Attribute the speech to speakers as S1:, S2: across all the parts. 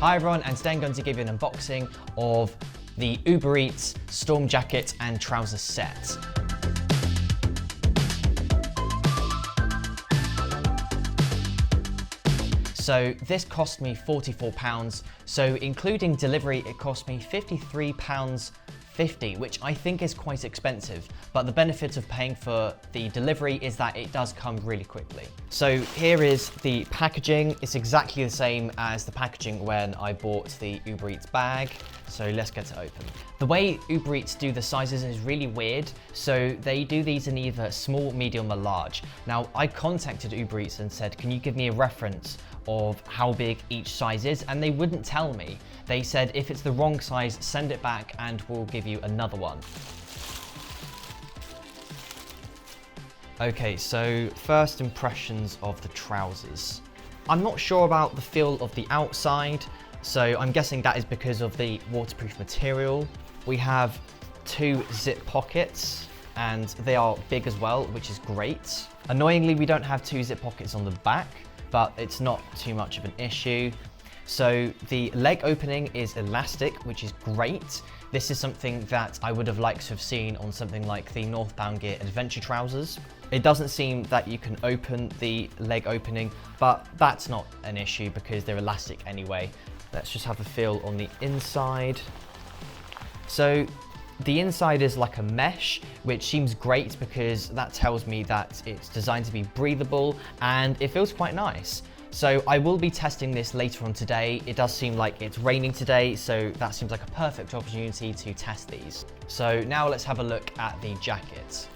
S1: Hi everyone, and today I'm going to give you an unboxing of the Uber Eats Storm Jacket and Trouser set. So this cost me £44, so including delivery it cost me £53.50, which I think is quite expensive, but the benefit of paying for the delivery is that it does come really quickly. So here is the packaging. It's exactly the same as the packaging when I bought the Uber Eats bag, so let's get it open. The way Uber Eats do the sizes is really weird, so they do these in either small, medium or large. Now I contacted Uber Eats and said, can you give me a reference of how big each size is, and they wouldn't tell me. They said if it's the wrong size, send it back and we'll give you another one. Okay, so first impressions of the trousers. I'm not sure about the feel of the outside, so I'm guessing that is because of the waterproof material. We have 2 zip pockets and they are big as well, which is great. Annoyingly, we don't have 2 zip pockets on the back, but it's not too much of an issue. So the leg opening is elastic, which is great. This is something that I would have liked to have seen on something like the Northbound Gear adventure trousers. It doesn't seem that you can open the leg opening, but that's not an issue because they're elastic anyway. Let's just have a feel on the inside. So the inside is like a mesh, which seems great because that tells me that it's designed to be breathable and it feels quite nice. So I will be testing this later on today. It does seem like it's raining today, so that seems like a perfect opportunity to test these. So now let's have a look at the jacket.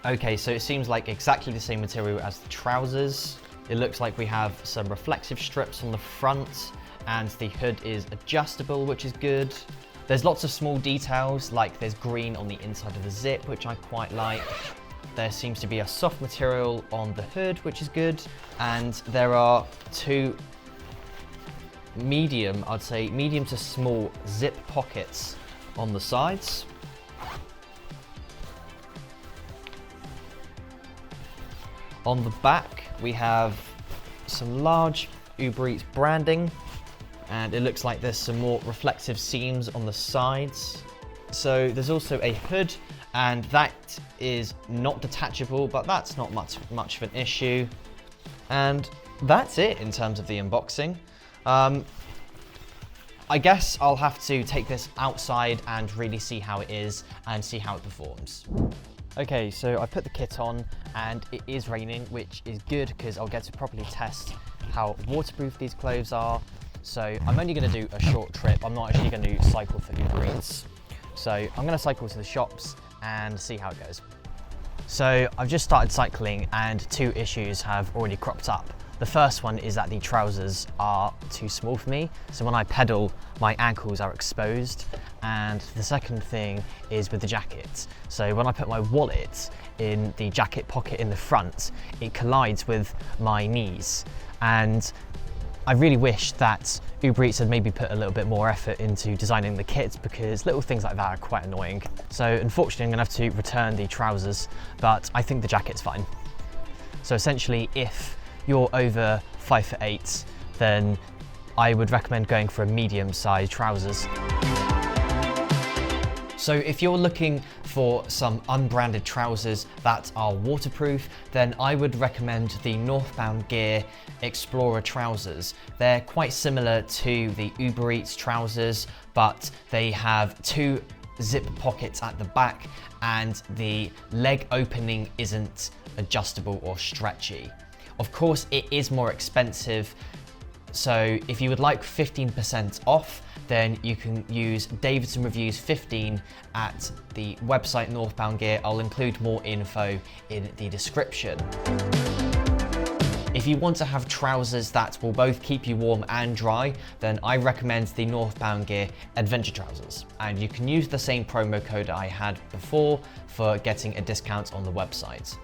S1: Okay, so it seems like exactly the same material as the trousers. It looks like we have some reflective strips on the front and the hood is adjustable, which is good. There's lots of small details, like there's green on the inside of the zip, which I quite like. There seems to be a soft material on the hood, which is good. And there are 2 medium, I'd say medium to small zip pockets on the sides. On the back, we have some large Uber Eats branding, and it looks like there's some more reflective seams on the sides. So there's also a hood, and that is not detachable, but that's not much of an issue. And that's it in terms of the unboxing. I guess I'll have to take this outside and really see how it is and see how it performs. Okay, so I put the kit on and it is raining, which is good because I'll get to properly test how waterproof these clothes are. So I'm only going to do a short trip. I'm not actually going to cycle for Uber Eats. So I'm going to cycle to the shops and see how it goes. So I've just started cycling and 2 issues have already cropped up. The first one is that the trousers are too small for me. So when I pedal, my ankles are exposed. And the second thing is with the jacket. So when I put my wallet in the jacket pocket in the front, it collides with my knees. And I really wish that Uber Eats had maybe put a little bit more effort into designing the kit, because little things like that are quite annoying. So unfortunately I'm gonna have to return the trousers, but I think the jacket's fine. So essentially, if you're over 5'8", then I would recommend going for a medium-sized trousers. So if you're looking for some unbranded trousers that are waterproof, then I would recommend the Northbound Gear Explorer trousers. They're quite similar to the Uber Eats trousers, but they have 2 zip pockets at the back and the leg opening isn't adjustable or stretchy. Of course, it is more expensive. So if you would like 15% off, then you can use Davidson Reviews 15 at the website Northbound Gear. I'll include more info in the description. If you want to have trousers that will both keep you warm and dry, then I recommend the Northbound Gear Adventure trousers. And you can use the same promo code I had before for getting a discount on the website.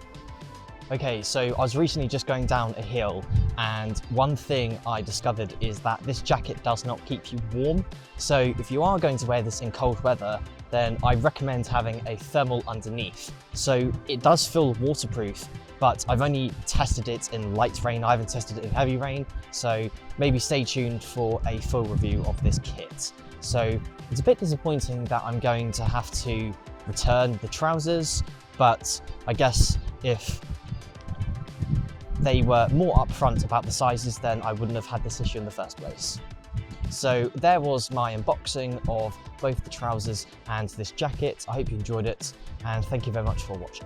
S1: Okay, so I was recently just going down a hill, and one thing I discovered is that this jacket does not keep you warm. So if you are going to wear this in cold weather, then I recommend having a thermal underneath. So it does feel waterproof, but I've only tested it in light rain. I haven't tested it in heavy rain. So maybe stay tuned for a full review of this kit. So it's a bit disappointing that I'm going to have to return the trousers, but I guess if they were more upfront about the sizes, then I wouldn't have had this issue in the first place. So there was my unboxing of both the trousers and this jacket. I hope you enjoyed it, and thank you very much for watching.